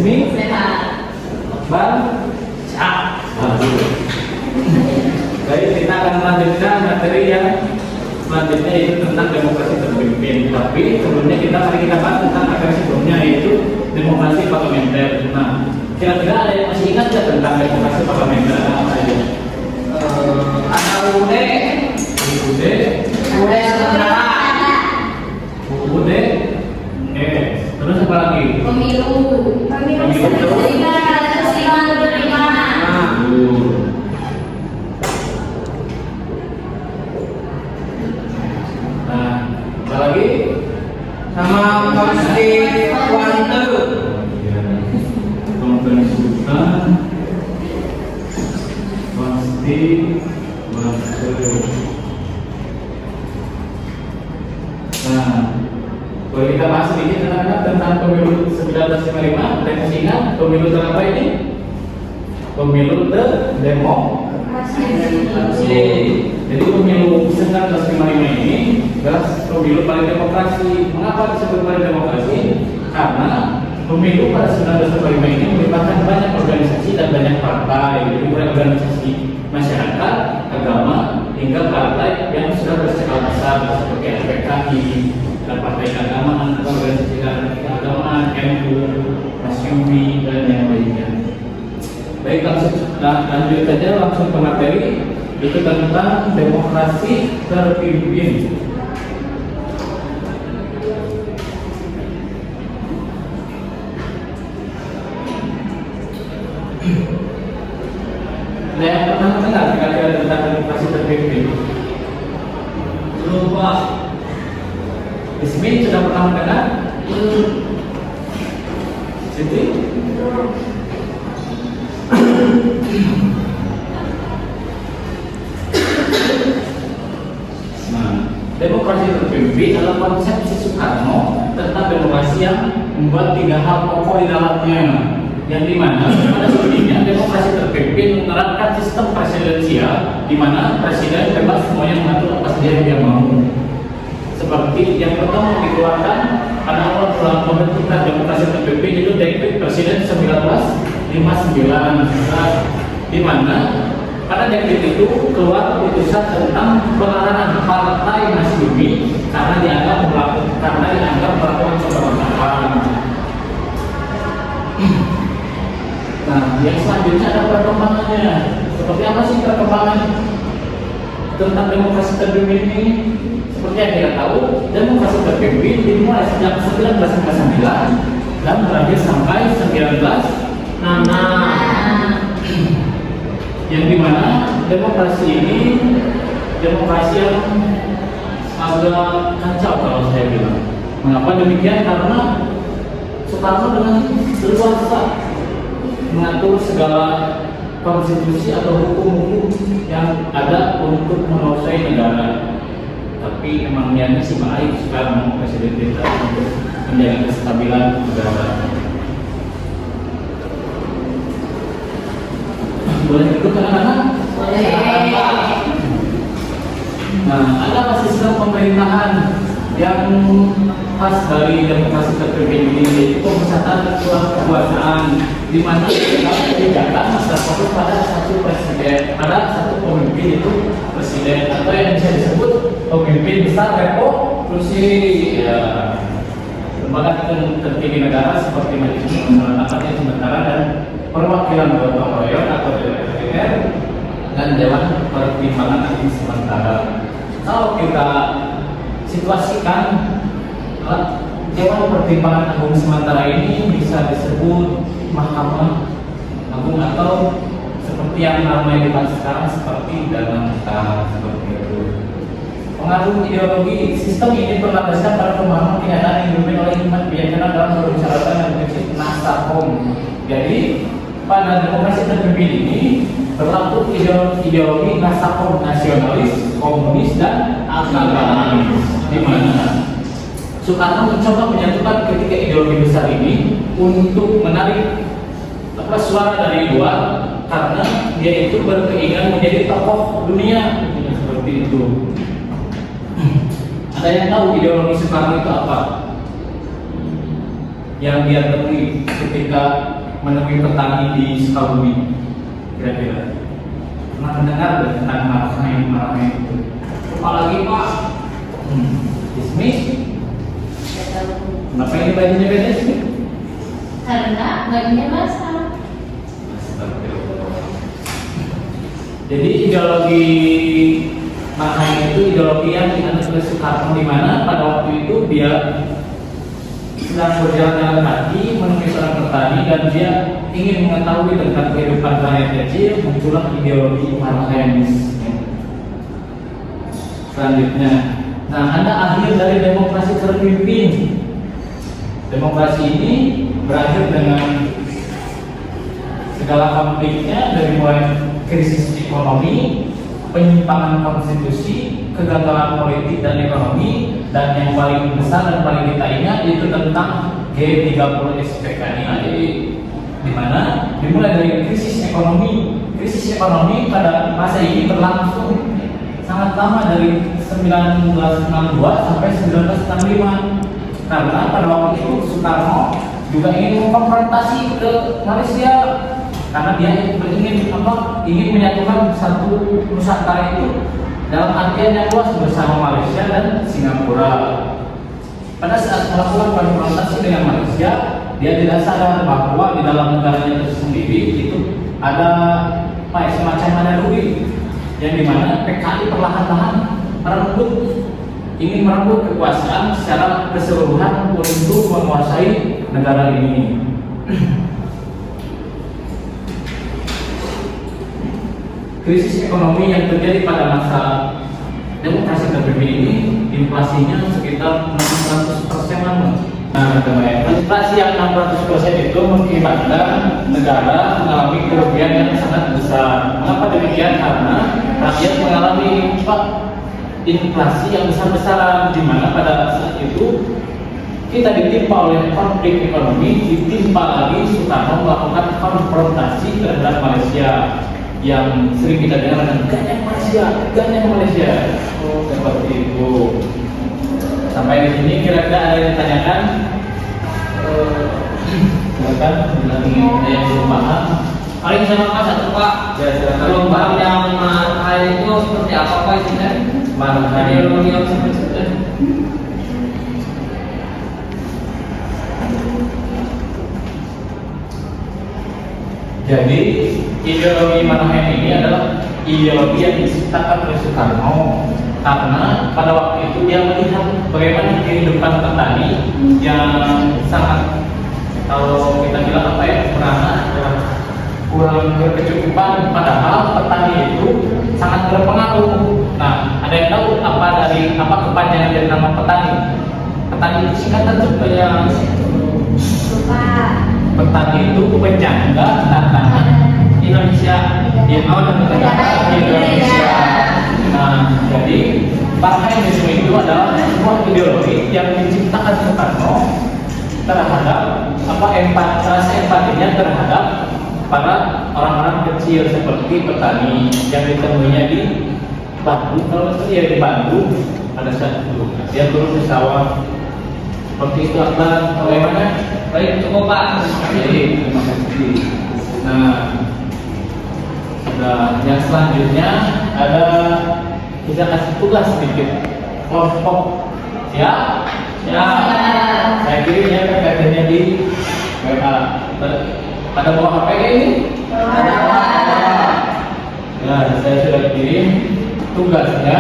Resmi Sehat. baca. Baik, kita akan melanjutkan materi yang selanjutnya yaitu tentang demokrasi terpimpin. Tapi sebelumnya mari kita bahas tentang materi sebelumnya yaitu demokrasi parlementer. Nah, kira-kira ada yang masih ingat nggak tentang demokrasi parlementer apa saja? Ada UD. UD, Sementara. UD, terus apa lagi? Pemilu. Nah, apa lagi? Sama konstituante. Konstitusi, nah, boleh kita bahas sedikit tentang pemilu 1955. Ada yang masih ingat pemilu berapa ini? Pemilu demokrasi. Jadi pemilu 1955 ini adalah pemilu paling demokrasi. Mengapa disebut paling demokrasi? Karena pemilu pada 1945 ini melibatkan banyak organisasi dan banyak partai, jadi mulai organisasi masyarakat, agama, hingga partai yang sudah berskala besar seperti FPKI, Partai Keagamaan, organisasi keagamaan, NU, Masyumi, dan yang lainnya. Baik, lanjut saja langsung ke materi, itu tentang demokrasi terpimpin. Ada yang pernah mendengar kira-kira tentang demokrasi terpimpin? Lupa. Ismin sudah pernah mendengar? Siti? Nah, demokrasi terpimpin dalam konsepsi Soekarno tentang demokrasi yang membuat 3 hal pokok di dalamnya, yang dimana pada sebelumnya demokrasi terpimpin menerapkan sistem presidensial di mana presiden bebas semuanya mengatur apa saja yang dia mau. Seperti yang pertama dikeluarkan pada awal pembentukan demokrasi terpimpin itu Dekret Presiden 1959, di mana pada dekret itu keluar putusan tentang pelarangan partai Masyumi karena dianggap melakukan pemberontakan. Nah, yang selanjutnya ada perkembangannya. Seperti apa sih perkembangan tentang demokrasi terpimpin ini? Seperti yang kita tahu, demokrasi terpimpin dimulai sejak 1959 dan berakhir sampai 1966. Yang dimana demokrasi ini demokrasi yang agak kacau kalau saya bilang. Mengapa demikian? Karena Soekarno dengan leluasa mengatur segala konstitusi atau hukum-hukum yang ada untuk menguasai negara. Tapi memang niatnya sih baik sekarang presiden kita untuk menjaga kestabilan negara. Boleh ikut anak-anak? Nah, ada sistem pemerintahan yang khas dari demokrasi terpimpin ini, yaitu pemusatan kekuasaan, di mana kebijakan terfokus pada satu presiden, pada satu pemimpin itu presiden, atau yang bisa disebut pemimpin besar revolusi. Ya, lembaga tertinggi negara seperti Majelis Permusyawaratan Sementara dan Perwakilan Gotong Royong atau DPR dan Dewan Pertimbangan Hakim Sementara. Kalau kita situasikan, Dewan Pertimbangan Agung Sementara ini bisa disebut Mahkamah Agung atau seperti yang namanya dibahas sekarang seperti dalam seperti itu. Pengaruh ideologi sistem ini berlandaskan pada pemahaman kenyataan yang dipimpin oleh hikmat kebijakan dalam permusyawaratan dan prinsip Nasakom. Jadi pada demokrasi terpimpin ini berlaku ideologi Nasakom, nasionalis, komunis, dan agamis, di mana Soekarno mencoba menyatukan ketiga ideologi besar ini untuk menarik suara dari luar, karena dia itu berkeinginan menjadi tokoh dunia seperti itu. Ada yang tahu ideologi Soekarno itu apa? Yang dia temui ketika menemui petani di Sukabumi? Kira-kira pernah mendengar tentang Marahai itu? Apalagi Pak? Dismiss? Kenapa ini bajunya beda sih? Karena bajunya basah. Jadi ideologi Marahai itu ideologi yang dianut oleh Soekarno, di mana pada waktu itu dia sedang berjalan kaki menemui seorang petani dan dia ingin mengetahui tentang kehidupan rakyat kecil. Muncullah ideologi Marahaianisme. Selanjutnya, nah Anda akhir dari demokrasi terpimpin. Demokrasi ini berakhir dengan segala konfliknya, dari mulai krisis ekonomi, penyimpangan konstitusi, kegagalan politik dan ekonomi, dan yang paling besar dan paling kita ingat itu tentang G30 SPKI. Jadi di mana dimulai dari krisis ekonomi. Krisis ekonomi pada masa ini berlangsung sangat lama, dari 1962 sampai 1965. Karena pada waktu itu Soekarno juga ingin mengkonfrontasi ke Malaysia, karena dia ingin menyatukan satu Nusantara itu dalam artian yang luas bersama Malaysia dan Singapura. Pada saat melakukan konfrontasi dengan Malaysia, dia tidak sadar bahwa di dalam negaranya itu sendiri itu ada semacam monarki, yang dimana PKI perlahan-lahan ingin merebut kekuasaan secara keseluruhan untuk menguasai negara ini. Krisis ekonomi yang terjadi pada masa demokrasi terpimpin ini, inflasinya sekitar 600%. Inflasi yang 600% itu mengakibatkan negara mengalami kerugian yang sangat besar. Mengapa demikian? Karena rakyat mengalami inflasi yang besar-besaran, di mana pada saat itu kita ditimpa oleh konflik ekonomi, ditimpa lagi Soekarno melakukan konfrontasi terhadap Malaysia yang sering kita dengar dengan ganyang Malaysia. Seperti itu. Sampai di sini kira-kira ada yang ditanyakan? Silakan, bila ingin ada yang belum paham. Paling sama Pak satu Pak. Ya, silakan. Belum paham yang Marahai itu seperti apa Pak isinya? Marahai Ideologi yang seperti itu. Jadi ideologi Marahai ini adalah ideologi yang diciptakan oleh Soekarno, karena pada waktu itu dia melihat bagaimana kehidupan petani yang sangat, kalau kita bilang kurang berkecukupan, padahal petani itu sangat berpengaruh. Nah, ada yang tahu apa kepanjangan dari nama petani? Petani itu singkatan supaya petani itu penyangga tantangan Indonesia, dan negara Indonesia. Nah, jadi Marahaianisme itu adalah sebuah ideologi yang diciptakan Soekarno terhadap rasa empatinya terhadap para orang-orang kecil seperti petani yang ditemuinya di Bandung. Kalau saya di Bandung pada saat itu dia turun ke sawah seperti itu. Bagaimana? Baik, cukup Pak. Jadi terima kasih. Nah, yang selanjutnya ada kita kasih tugas sedikit kelompok. Ya. Saya kirim ya PPT-nya di WA. Pada bawa HP ini? Nah, saya sudah kirim. Tugasnya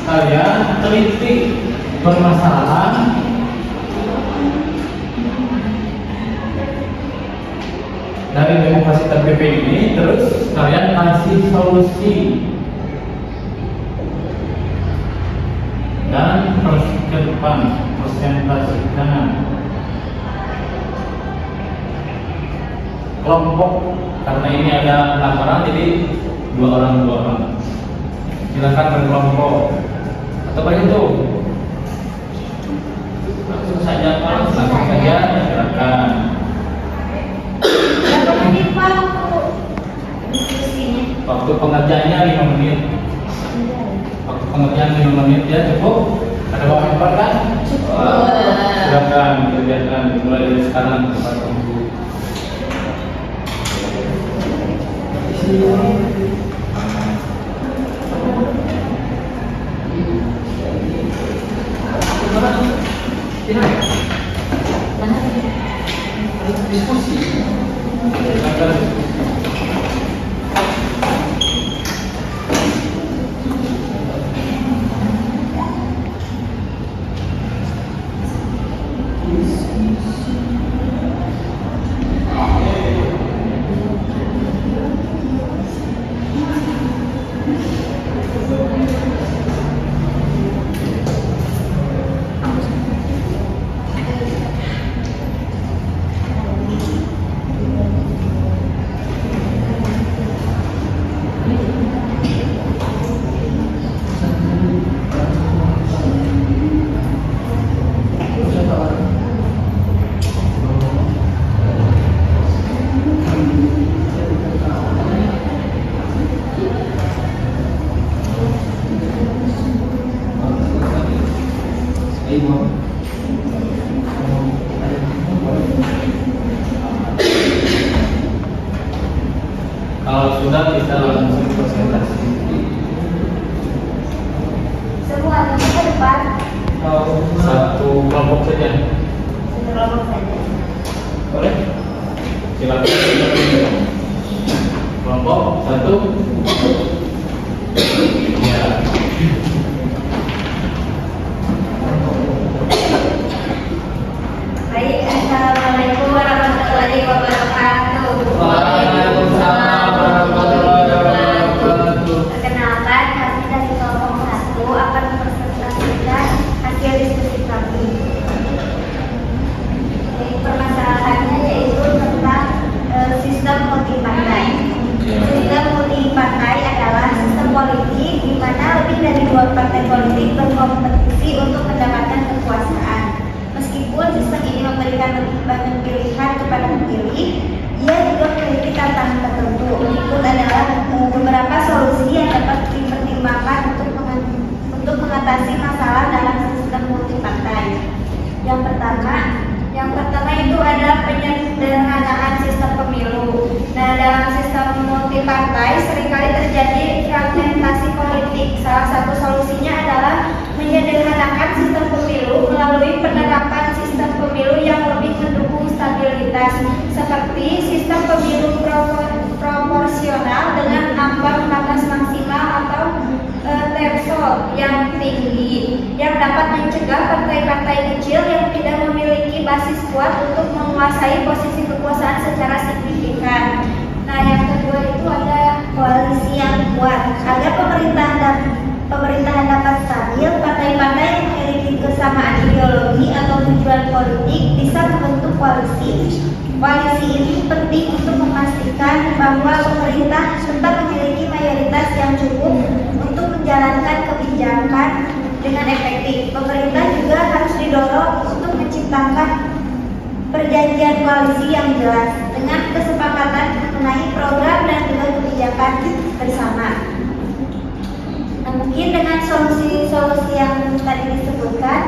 kalian teliti permasalahan dari demokrasi terpimpin ini, terus kalian kasih solusi dan ke depan presentasikan kelompok, karena ini ada 6 orang, jadi 2 orang. Silakan berkelompok atau begitu. Langsung saja Pak, silakan. Waktu pengerjaannya 5 menit. Waktu pengerjaan 5 menit ya, cukup. Ada bawa handphone kan? Silakan kerjakan, dimulai dari sekarang. Diskusi. Kalau sudah bisa langsung presentasi. Semua ke depan. Satu kelompok saja. Satu kelompok saja. Boleh? Silakan. Kelompok satu. Ya. Baik, assalamualaikum warahmatullahi wabarakatuh. Waalaikumsalam warahmatullahi wabarakatuh. Perkenalkan, kami dari kelompok 1 akan mempresentasikan hasil diskusi kami. Jadi, permasalahannya yaitu tentang sistem multipartai. Sistem multipartai adalah sistem politik di mana lebih dari 2 partai politik berkompetisi untuk mendapatkan kekuasaan. Meskipun sistem ini memberikan lebih banyak pilihan kepada pemilih, ia juga memiliki tantangan tertentu. Berikut adalah beberapa solusi yang dapat dipertimbangkan untuk mengatasi masalah dalam sistem multipartai. Yang pertama itu adalah penyederhanaan sistem pemilu. Nah, dalam sistem multipartai seringkali terjadi fragmentasi politik. Salah satu solusinya adalah menyederhanakan sistem pemilu melalui penerapan sistem pemilu yang lebih mendukung stabilitas, seperti sistem pemilu proporsional dengan ambang batas maksimal atau threshold yang tinggi, yang dapat mencegah partai-partai kecil yang tidak memiliki basis kuat untuk menguasai posisi kekuasaan secara signifikan. Nah, yang kedua itu ada koalisi yang kuat. Agar pemerintahan dapat stabil, partai-partai yang memiliki kesamaan ideologi atau tujuan politik bisa membentuk koalisi. Koalisi ini penting untuk memastikan bahwa pemerintah tetap memiliki mayoritas yang cukup untuk menjalankan kebijakan dengan efektif. Pemerintah juga harus didorong untuk menciptakan perjanjian koalisi yang jelas dengan kesepakatan mengenai program dan juga kebijakan bersama. Nah, mungkin dengan solusi-solusi yang tadi disebutkan,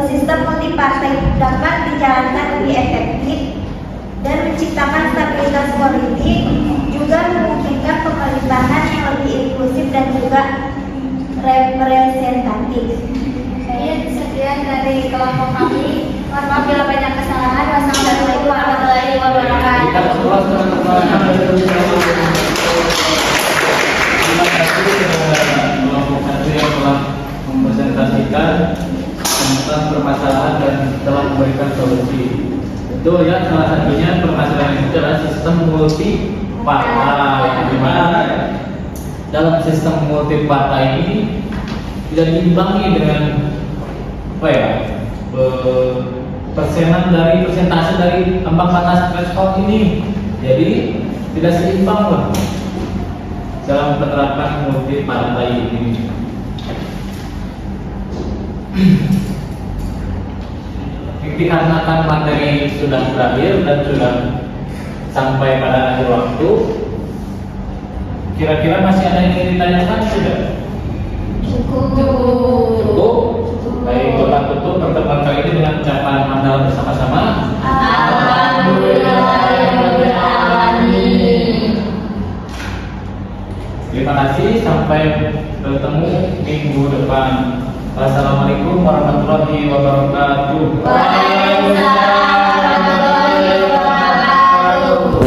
sistem multipartai dapat dijalankan lebih efektif dan menciptakan stabilitas politik, juga memungkinkan pemerintahan yang lebih inklusif dan juga representatif. Sekian dari kelompok kami. Mohon maaf bila banyak kesalahan. Wassalamualaikum warahmatullahi wabarakatuh. Kita semua terima kasih kepada kelompok satu yang telah mempresentasikan tentang permasalahan dan telah memberikan solusi. Itu ya, salah satunya permasalahan itu adalah sistem multi partai, di mana dalam sistem multi partai ini tidak diimbangi dengan apa ya, persentase dari ambang batas threshold ini, jadi tidak seimbang loh dalam penerapan multi partai ini. Dikarenakan materi sudah berakhir dan sudah sampai pada akhir waktu, kira-kira masih ada yang ingin ditanyakan? Sudah? Cukup? Baik, kita tutup pertemuan kali ini dengan ucapan hamdalah bersama-sama. Alhamdulillahirobbilalamin. sampai bertemu minggu depan. Wassalamualaikum warahmatullahi wabarakatuh. Waalaikumsalam warahmatullahi wabarakatuh.